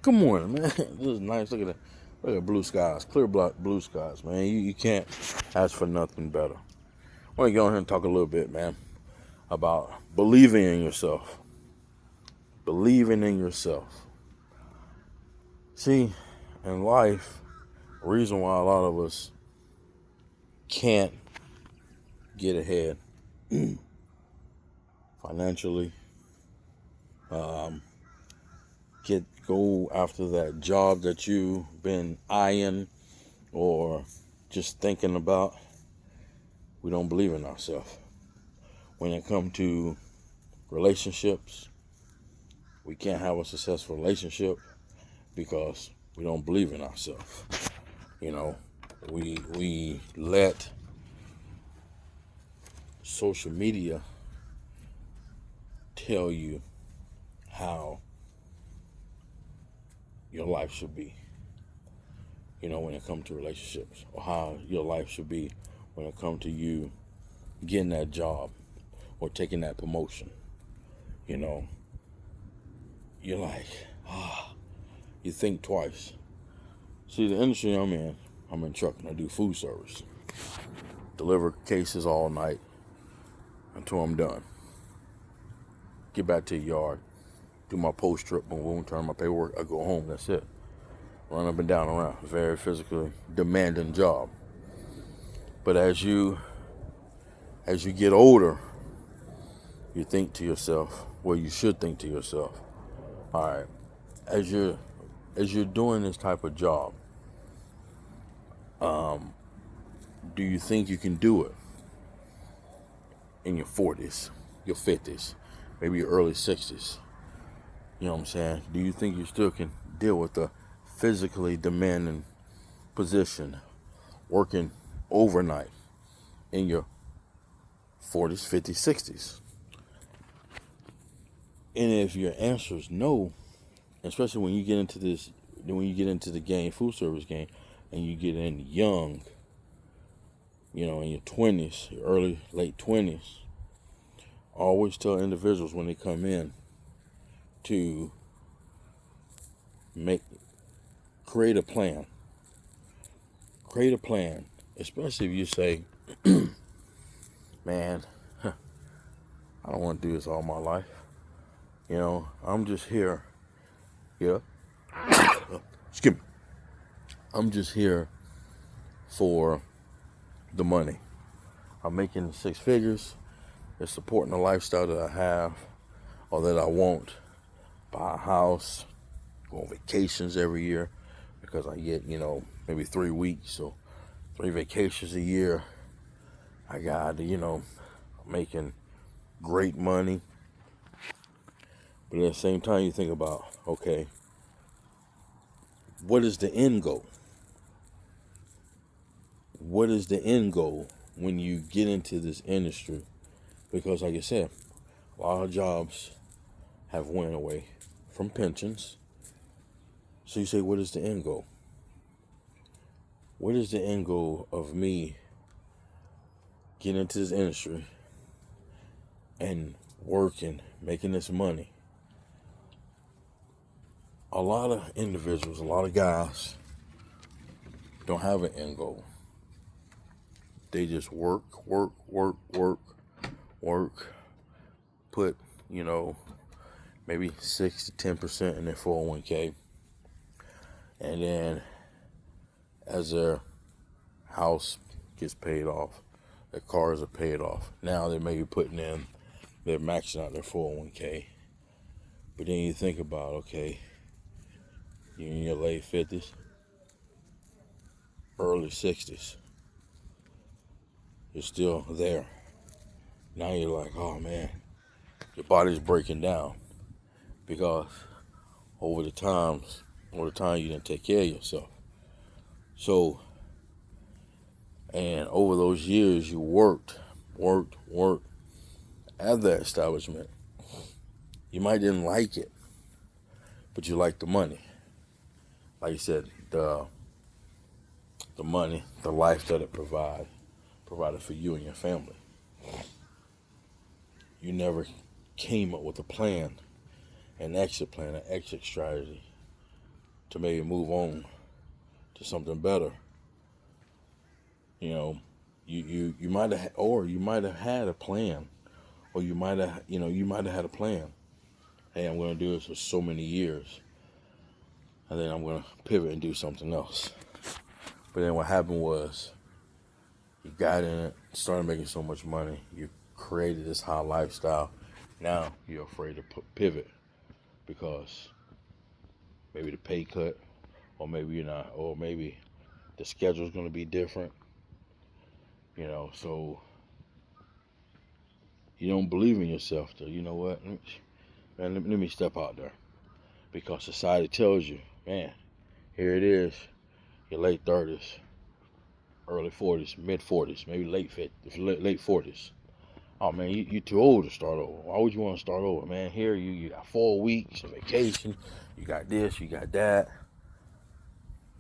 Good morning, man. This is nice. Look at blue skies, clear blue skies, man. You can't ask for nothing better. I want to go ahead and talk a little bit, man, about believing in yourself. Believing in yourself. See, in life, the reason why a lot of us can't get ahead financially, go after that job that you've been eyeing or just thinking about, we don't believe in ourselves. When it comes to relationships, we can't have a successful relationship because we don't believe in ourselves. You know, we let social media tell you how your life should be, when it comes to relationships, or how your life should be when it comes to you getting that job or taking that promotion. You're like, you think twice. See, the industry I'm in trucking. I do food service. Deliver cases all night until I'm done. Get back to the yard, do my post trip, boom, boom, turn my paperwork, I go home, that's it. Run up and down around. Very physically demanding job. But as you get older, you think to yourself, well, you should think to yourself, all right, as you're doing this type of job, do you think you can do it in your 40s, your 50s, maybe your early 60s? You know what I'm saying? Do you think you still can deal with the physically demanding position, working overnight in your 40s, 50s, 60s? And if your answer is no, especially when you get into the game, food service game, and you get in young, in your 20s, your late 20s, I always tell individuals when they come in to create a plan. Create a plan, especially if you say, man, I don't want to do this all my life. I'm just here. Yeah. Excuse me. I'm just here for the money. I'm making 6 figures. It's supporting the lifestyle that I have or that I want. Buy a house, go on vacations every year because I get, maybe 3 weeks. So 3 vacations a year. I got, making great money. But at the same time, you think about, okay, what is the end goal? What is the end goal when you get into this industry? Because like I said, a lot of jobs have went away from pensions. So you say, what is the end goal? What is the end goal of me getting into this industry and working, making this money? A lot of individuals, a lot of guys don't have an end goal. They just work, put, maybe 6 to 10% in their 401k. And then as their house gets paid off, their cars are paid off, now they may be they're maxing out their 401k. But then you think about, okay, you're in your late 50s, early 60s. You're still there. Now you're like, oh man, your body's breaking down because over the time you didn't take care of yourself. So, and over those years you worked at that establishment. You might didn't like it, but you liked the money. Like you said, the money, the life that it provided for you and your family. You never came up with a plan, an exit strategy to maybe move on to something better. You might have, or you might have had a plan, or you might have had a plan. Hey, I'm going to do this for so many years, and then I'm going to pivot and do something else. But then what happened was, you got in it, started making so much money, you created this high lifestyle. Now you're afraid to pivot because maybe the pay cut, or maybe you're not, or maybe the schedule's going to be different. So you don't believe in yourself. To you know what, man, let me step out there, because society tells you, man, here it is, your late 30s, early 40s, mid 40s, maybe late 50s, late 40s. Oh man, you're too old to start over. Why would you want to start over, man? Here you got 4 weeks of vacation, you got this, you got that.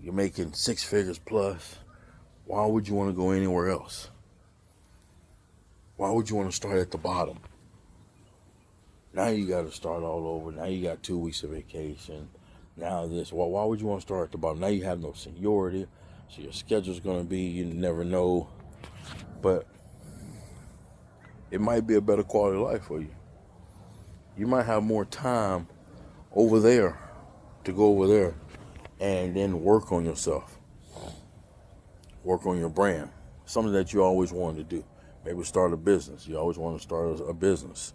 You're making 6 figures plus. Why would you want to go anywhere else? Why would you want to start at the bottom? Now you got to start all over. Now you got 2 weeks of vacation. Now this. Well, why would you want to start at the bottom? Now you have no seniority, so your schedule's going to be, you never know. But it might be a better quality of life for you. You might have more time over there to go over there and then work on yourself. Work on your brand. Something that you always wanted to do. Maybe start a business. You always want to start a business.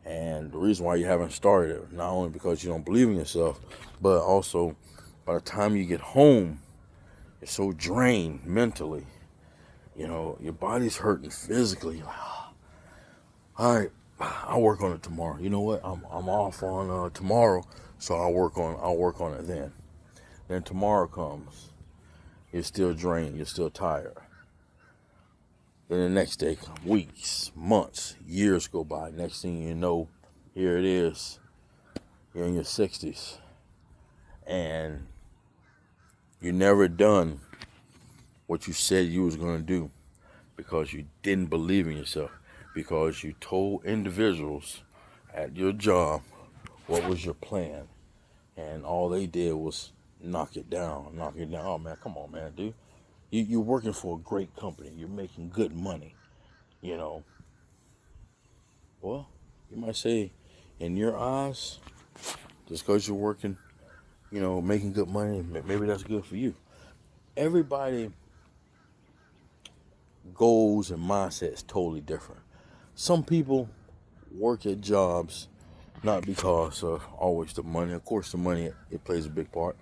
And the reason why you haven't started it, not only because you don't believe in yourself, but also by the time you get home, you're so drained mentally. Your body's hurting physically. All right, I'll work on it tomorrow. You know what? I'm off on tomorrow, so I'll work on it then. Then tomorrow comes. You're still drained. You're still tired. Then the next day, weeks, months, years go by. Next thing you know, here it is. You're in your 60s. And you're never done what you said you was going to do, because you didn't believe in yourself. Because you told individuals at your job what was your plan. And all they did was knock it down. Oh, man, come on, man, dude. You're working for a great company. You're making good money, Well, you might say, in your eyes, just because you're working, making good money, maybe that's good for you. Everybody goals and mindset is totally different. Some people work at jobs not because of always the money. Of course, the money, it plays a big part.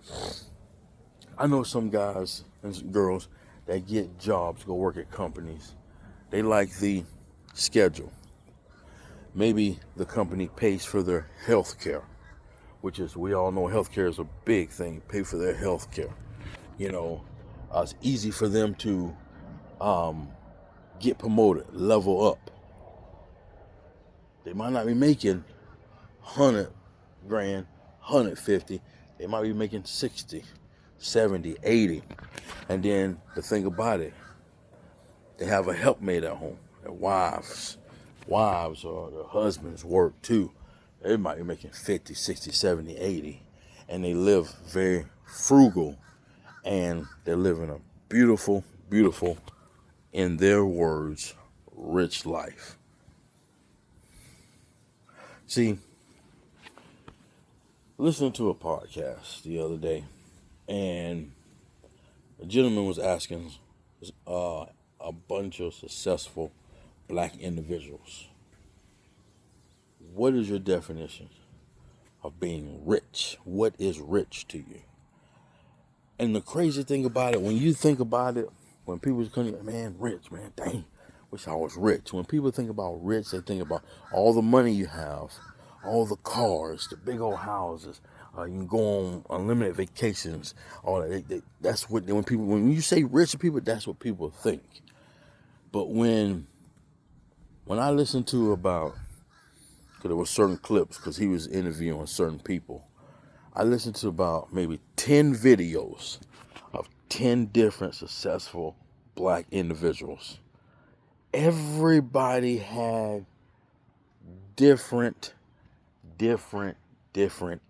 I know some guys and girls that get jobs, go work at companies. They like the schedule. Maybe the company pays for their health care, which is, we all know health care is a big thing. Pay for their health care. It's easy for them to get promoted, level up. They might not be making 100 grand, 150. They might be making 60, 70, 80. And then the thing about it, they have a helpmate at home. Their wives or their husbands work too. They might be making 50, 60, 70, 80. And they live very frugal. And they're living a beautiful, beautiful, in their words, rich life. See, listening to a podcast the other day, and a gentleman was asking a bunch of successful black individuals, what is your definition of being rich? What is rich to you? And the crazy thing about it, when you think about it, when people come, man, rich, man, dang, wish I was rich. When people think about rich, they think about all the money you have, all the cars, the big old houses. You can go on unlimited vacations. All that. That's what when you say rich people, that's what people think. But when I listened to because there were certain clips, because he was interviewing certain people, I listened to about maybe 10 videos of 10 different successful black individuals. Everybody had different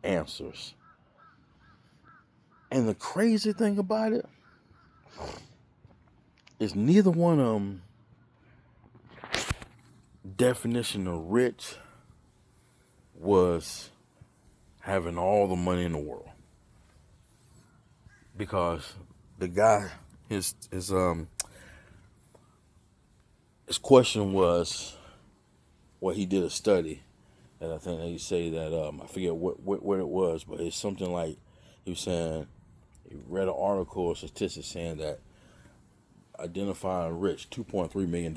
answers. And the crazy thing about it is neither one of them definition of rich was having all the money in the world. Because the guy, his question was, well, he did a study, and I think they say that I forget what it was, but it's something like he was saying he read an article or statistics saying that identifying rich, $2.3 million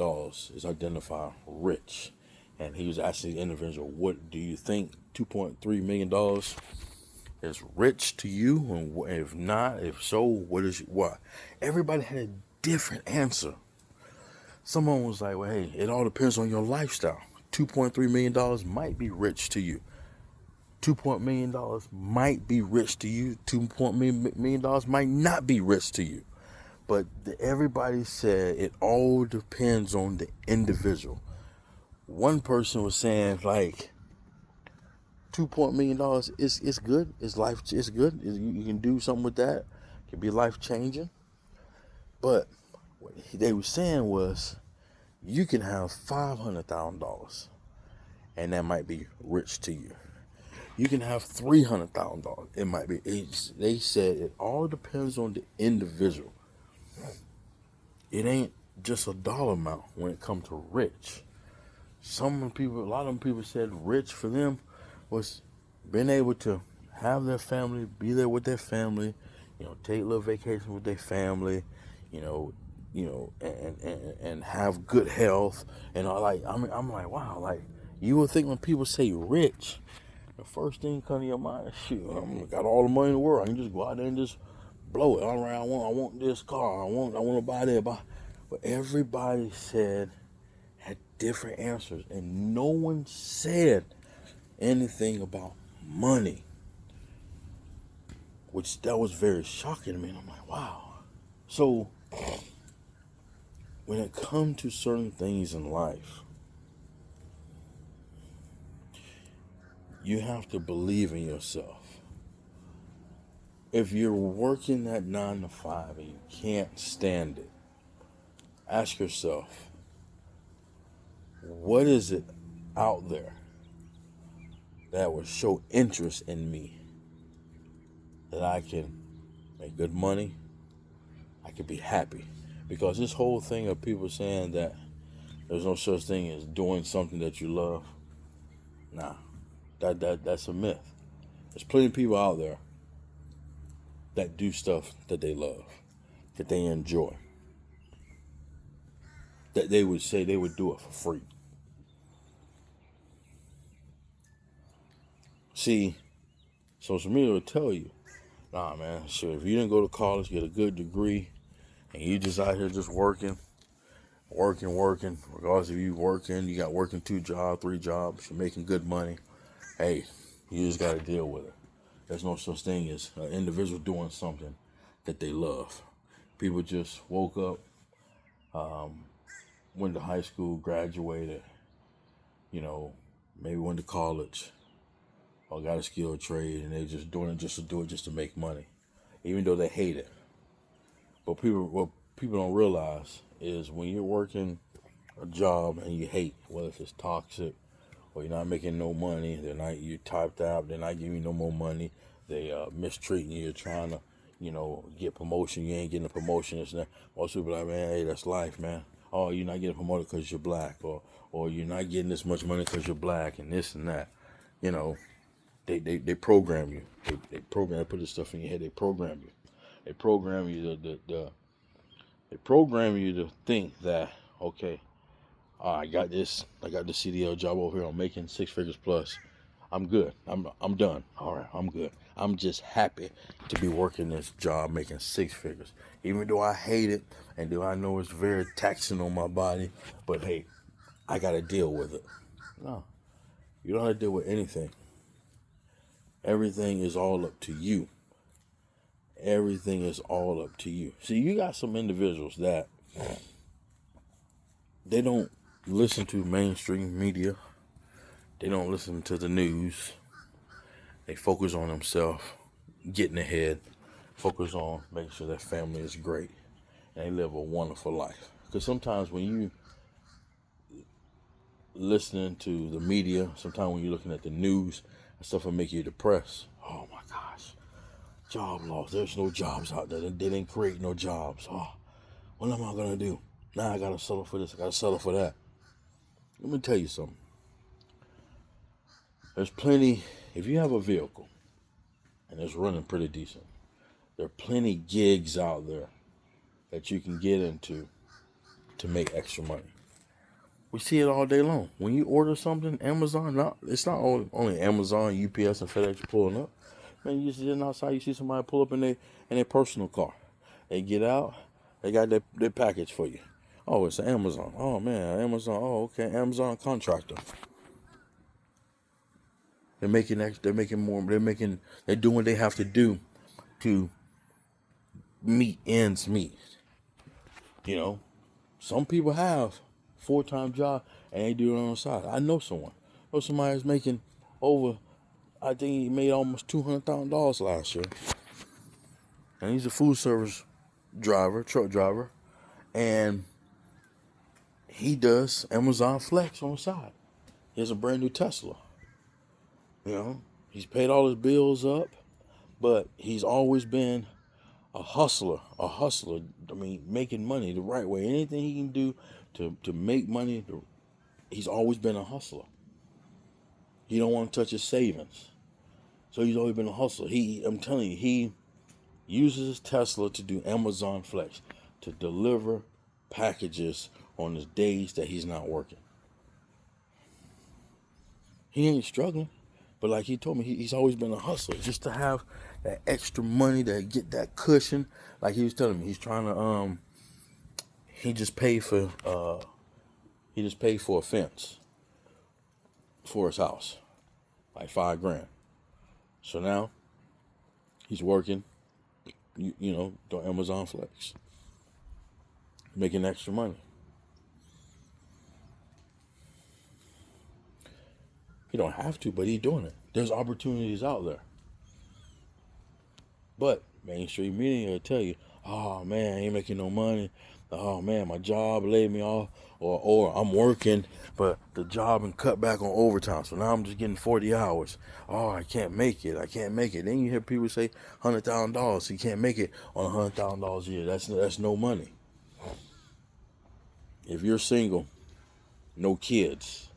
is identifying rich, and he was asking the individual, what do you think $2.3 million is rich to you, and if not, if so, what? Everybody had a different answer. Someone was like, well, hey, it all depends on your lifestyle. $2.3 million might be rich to you. $2 million might be rich to you. $2 million might not be rich to you. But everybody said it all depends on the individual. One person was saying like $2 million is good. It's life. It's good. You can do something with that. It can be life changing. But what they were saying was you can have $500,000 and that might be rich to you. You can have $300,000. It might be. They said it all depends on the individual. It ain't just a dollar amount when it comes to rich. A lot of them people said rich for them was being able to have their family, be there with their family, take a little vacation with their family, and have good health. And I'm like, wow, like you would think when people say rich, the first thing come to your mind is, shoot, I got all the money in the world. I can just go out there and just blow it. All right, I want this car. I want to buy that. But everybody had different answers, and no one said anything about money, which that was very shocking to me. And I'm like, wow. So when it comes to certain things in life, you have to believe in yourself. If you're working that 9 to 5 and you can't stand it, ask yourself, what is it out there that will show interest in me that I can make good money, I can be happy? Because this whole thing of people saying that there's no such thing as doing something that you love, nah, that's a myth. There's plenty of people out there that do stuff that they love, that they enjoy, that they would say they would do it for free. See, social media will tell you, nah, man, sure, if you didn't go to college, get a good degree, and you just out here just working, regardless if you working, you got working 2 jobs, 3 jobs, you're making good money, hey, you just got to deal with it. There's no such thing as an individual doing something that they love. People just woke up, went to high school, graduated, maybe went to college, or got a skilled trade, and they just doing it just to do it, just to make money, even though they hate it. But what people don't realize is when you're working a job and you hate, whether it's toxic, or you're not making no money, you typed out, they're not giving you no more money, they mistreating you, you're trying to, get promotion, you ain't getting a promotion, this and that. Most people are like, man, hey, that's life, man. Oh, you're not getting promoted because you're black, or you're not getting this much money because you're black, and this and that. They program you. They put this stuff in your head. They program you. They program you they program you to think that, okay, I got this CDL job over here. I'm making 6 figures plus. I'm good. I'm done. All right, I'm good. I'm just happy to be working this job, making 6 figures. Even though I hate it, and though I know it's very taxing on my body, but hey, I got to deal with it. No, you don't have to deal with anything. Everything is all up to you. Everything is all up to you. See, you got some individuals that they don't listen to mainstream media. They don't listen to the news. They focus on themselves, getting ahead, focus on making sure their family is great and they live a wonderful life. Because sometimes when you listening to the media, sometimes when you're looking at the news, and stuff will make you depressed. Oh my gosh, job loss. There's no jobs out there. They didn't create no jobs. Oh, what am I gonna do? Now I gotta settle for this. I gotta settle for that. Let me tell you something. There's plenty. If you have a vehicle and it's running pretty decent, there are plenty gigs out there that you can get into to make extra money. We see it all day long. When you order something, Amazon, it's not only Amazon, UPS, and FedEx pulling up. Man, you sitting outside, you see somebody pull up in their personal car. They get out, they got their package for you. Oh, it's Amazon. Oh man, Amazon. Oh, okay, Amazon contractor. They're making more. They're doing what they have to do to meet ends meet. You know, some people have full-time job and they do it on the side. I know someone. Somebody is making over. I think he made almost $200,000 last year, and he's a food service driver, truck driver, and he does Amazon Flex on the side. He has a brand new Tesla. You know, he's paid all his bills up, but he's always been a hustler. I mean, making money the right way. Anything he can do to make money, he's always been a hustler. He don't want to touch his savings. So he's always been a hustler. I'm telling you, he uses his Tesla to do Amazon Flex, to deliver packages on the days that he's not working. He ain't struggling. But like he told me, he's always been a hustler, just to have that extra money, to get that cushion. Like he was telling me, he's trying to he just paid for a fence for his house, like $5,000. So now he's working, doing Amazon Flex, making extra money. He don't have to, but he's doing it. There's opportunities out there. But mainstream media will tell you, oh man, I ain't making no money. Oh man, my job laid me off. Or I'm working, but the job and cut back on overtime. So now I'm just getting 40 hours. Oh, I can't make it. Then you hear people say $100,000. You can't make it on $100,000 a year. That's no money. If you're single, no kids,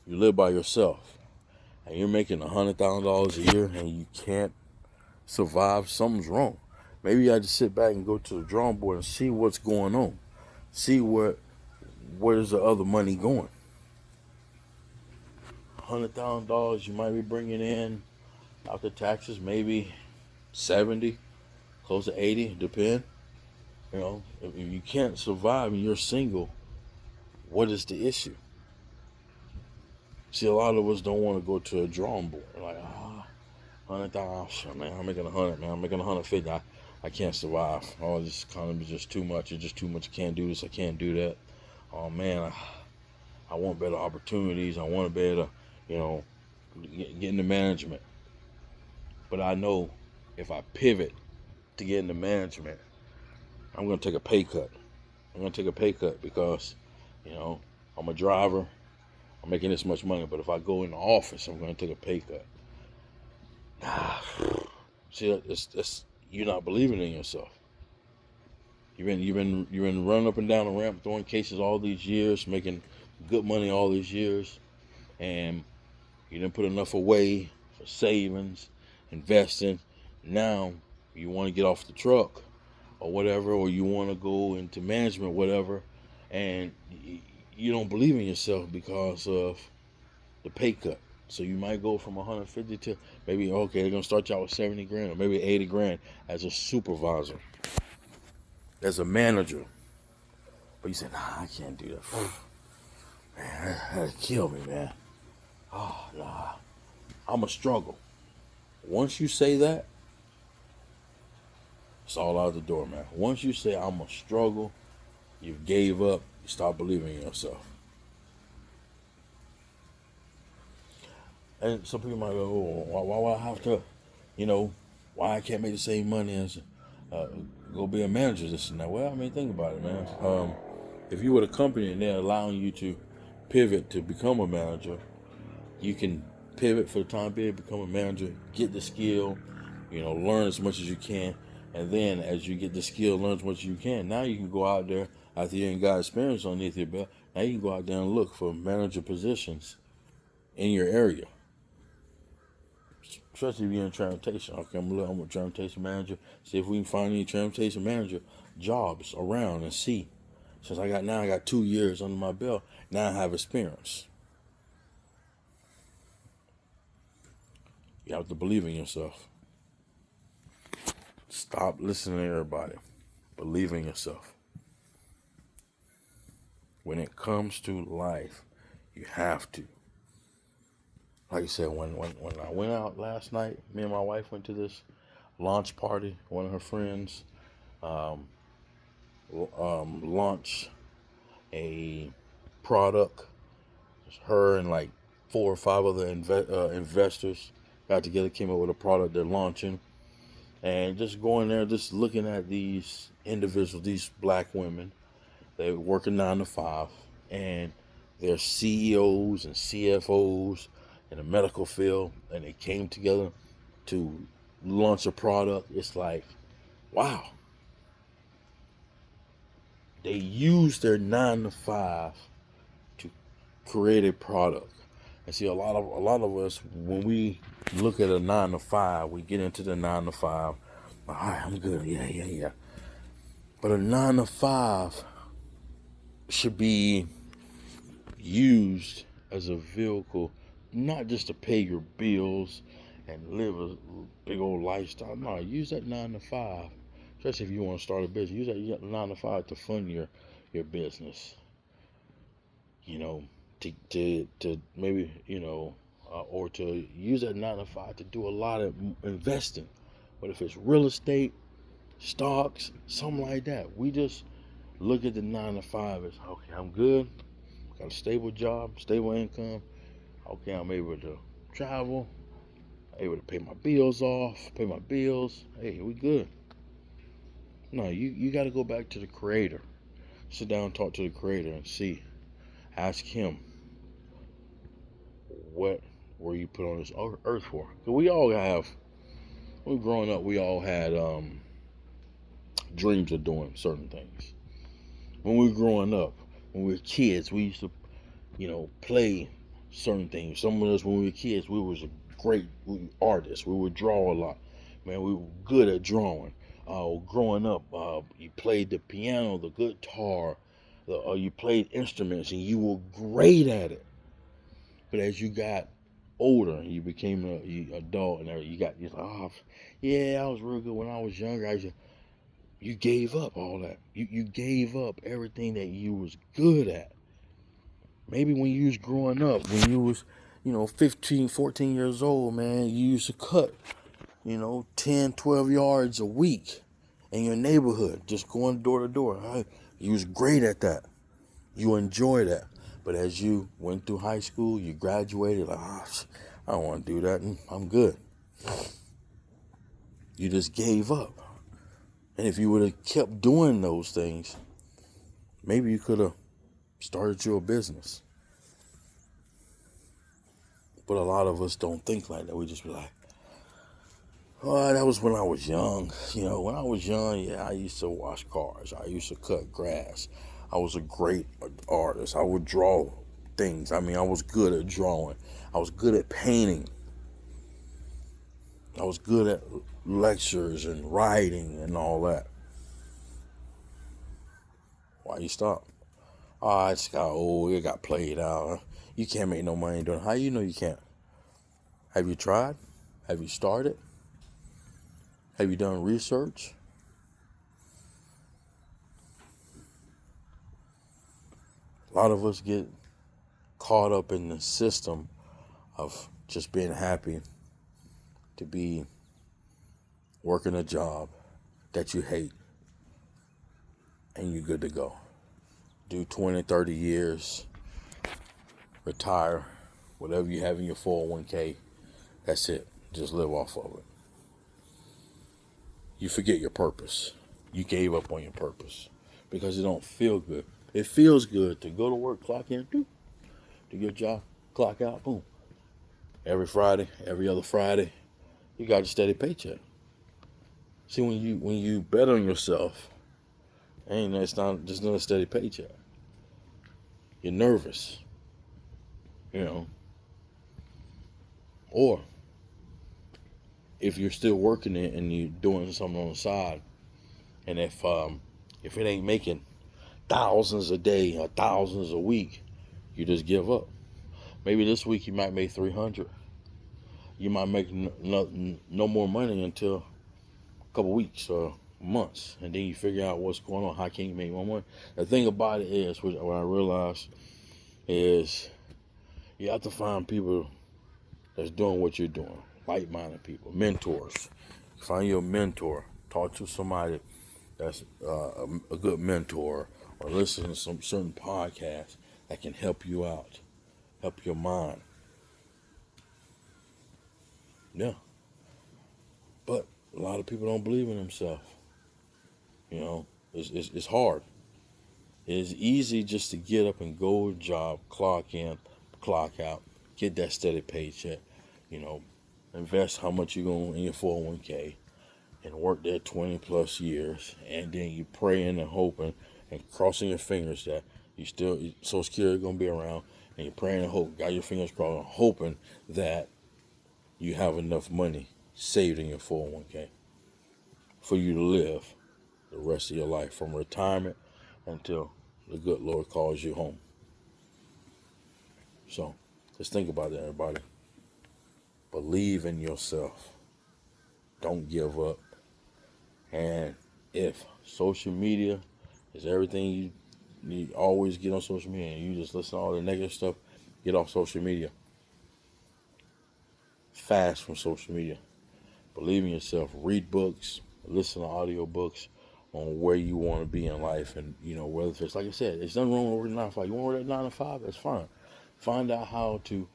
you live by yourself, and you're making $100,000 a year and you can't survive, something's wrong. Maybe I just sit back and go to the drawing board and see what's going on. See where's the other money going. $100,000 you might be bringing in after taxes, maybe 70, close to 80, depend. If you can't survive and you're single, what is the issue? See, a lot of us don't want to go to a drawing board. Like, $100,000, man, I'm making 100, man, I'm making 150. I can't survive. Oh, this economy is just too much. It's just too much. I can't do this. I can't do that. Oh man, I want better opportunities. I want to be able to, get into management. But I know if I pivot to get into management, I'm going to take a pay cut. I'm going to take a pay cut because, I'm a driver. I'm making this much money. But if I go in the office, I'm going to take a pay cut. See, it's you're not believing in yourself. You've been running up and down the ramp, throwing cases all these years, making good money all these years, and you didn't put enough away for savings, investing. Now you want to get off the truck or whatever, or you want to go into management, whatever, and you don't believe in yourself because of the pay cut. So you might go from 150 to maybe, okay, they're gonna start you out with 70 grand or maybe 80 grand as a supervisor, as a manager. But you say, nah, I can't do that. Man, that'd kill me, man. Oh, nah, I'ma struggle. Once you say that, it's all out the door, man. Once you say I'ma struggle, you gave up, you start believing in yourself. And some people might go, oh, why would I have to, Why I can't make the same money as uh, go be a manager this and that? Well, I mean, think about it, man. If you were a company and they're allowing you to pivot to become a manager, you can pivot for the time being, become a manager, get the skill, learn as much as you can, and then as you get the skill, learn as much as you can. Now you can go out there after you ain't got experience underneath your belt. Now you can go out there and look for manager positions in your area. Especially if you're in transportation. Okay, I'm a transportation manager. See if we can find any transportation manager jobs around and see. Since I got 2 years under my belt, now I have experience. You have to believe in yourself. Stop listening to everybody. Believe in yourself. When it comes to life, you have to. Like I said, when I went out last night, me and my wife went to this launch party. One of her friends launched a product. Her and like 4 or 5 other investors got together, came up with a product they're launching. And just going there, just looking at these individuals, these black women, they're working 9 to 5, and they're CEOs and CFOs in the medical field, and they came together to launch a product. It's like, wow. They use their 9 to 5 to create a product. And see, a lot of us, when we look at a 9 to 5, we get into the 9 to 5. All right, I'm good. Yeah. But a 9 to 5 should be used as a vehicle, not just to pay your bills and live a big old lifestyle. No, use that 9 to 5, especially if you want to start a business. Use that 9 to 5 to fund your business. To maybe or to use that 9 to 5 to do a lot of investing. But if it's real estate, stocks, something like that, we just look at the 9 to 5 as, okay, I'm good. Got a stable job, stable income. Okay, I'm able to travel, able to pay my bills off, pay my bills. Hey, we good. No, you got to go back to the creator. Sit down and talk to the creator and see. Ask him, what were you put on this earth for? Because we all have, when we were growing up, we all had dreams of doing certain things. When we were growing up, when we were kids, we used to, play certain things. Some of us, when we were kids, we was a great artist. We would draw a lot. Man, we were good at drawing. Growing up, you played the piano, the guitar, you played instruments, and you were great at it. But as you got older, you became an adult, and you're like, oh, yeah, I was real good when I was younger. You gave up all that. You gave up everything that you was good at. Maybe when you was growing up, when you was, 15, 14 years old, man, you used to cut, 10, 12 yards a week in your neighborhood, just going door to door. You was great at that. You enjoyed that. But as you went through high school, you graduated, like, I don't want to do that. I'm good. You just gave up. And if you would have kept doing those things, maybe you could have started your business. But a lot of us don't think like that. We just be like, oh, that was when I was young. When I was young, yeah, I used to wash cars. I used to cut grass. I was a great artist. I would draw things. I mean, I was good at drawing. I was good at painting. I was good at lectures and writing and all that. Why you stop? Oh, I just got old. It got played out. You can't make no money doing it. How you know you can't? Have you tried? Have you started? Have you done research? A lot of us get caught up in the system of just being happy to be working a job that you hate, and you're good to go. Do 20, 30 years, retire, whatever you have in your 401k, that's it. Just live off of it. you forget your purpose. You gave up on your purpose because it don't feel good. It feels good to go to work, clock in, do your job, clock out, boom. Every Friday, every other Friday, you got a steady paycheck. See, when you bet on yourself, it's not just not a steady paycheck. You're nervous, you know. Or if you're still working it and you're doing something on the side, and if it ain't making thousands a day or thousands a week, you just give up. Maybe this week you might make 300. You might make no more money until a couple weeks or months, and then you figure out what's going on. How can you make more money? The thing about it is, what I realized is, you have to find people that's doing what you're doing, like-minded people, mentors. Find your mentor. Talk to somebody that's a good mentor, or listen to some certain podcasts that can help you out, help your mind. Yeah, but a lot of people don't believe in themselves. You know, it's hard. It's easy just to get up and go to job, clock in, clock out, get that steady paycheck. You know, invest how much you're going in your 401k, and work there 20 plus years, and then you praying and hoping and crossing your fingers that Social Security gonna be around, and you're praying and hope, got your fingers crossed, hoping that you have enough money saved in your 401k for you to live the rest of your life, from retirement until the good Lord calls you home. So just think about that, everybody. Believe in yourself. Don't give up. And if social media is everything you always get on social media, and you just listen to all the negative stuff, get off social media. Fast from social media. Believe in yourself. Read books. Listen to audio books on where you want to be in life. And, whether it's, like I said, there's nothing wrong with working 9 to 5. You want to work at 9 to 5? That's fine. Find out how to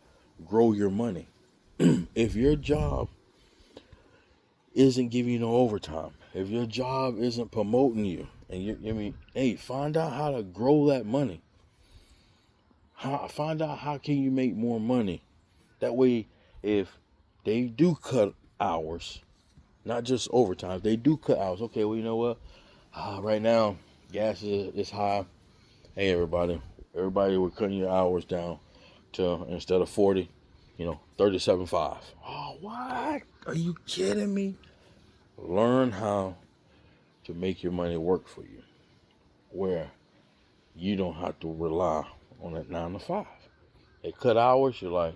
grow your money. If your job isn't giving you no overtime, if your job isn't promoting you, and hey, find out how to grow that money. Find out how can you make more money. That way, if they do cut hours, not just overtime, if they do cut hours, okay, well, you know what? Right now, gas is high. Hey, everybody, we're cutting your hours down to, instead of 40, 37.5. Oh, what? Are you kidding me? Learn how to make your money work for you, where you don't have to rely on that 9 to 5. They cut hours, you're like,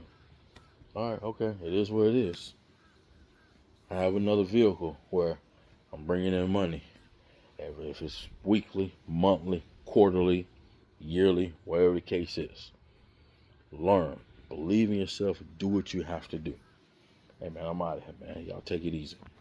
all right, okay, it is what it is. I have another vehicle where I'm bringing in money. If it's weekly, monthly, quarterly, yearly, whatever the case is. Learn. Believe in yourself. Do what you have to do. Hey, man, I'm out of here, man. Y'all take it easy.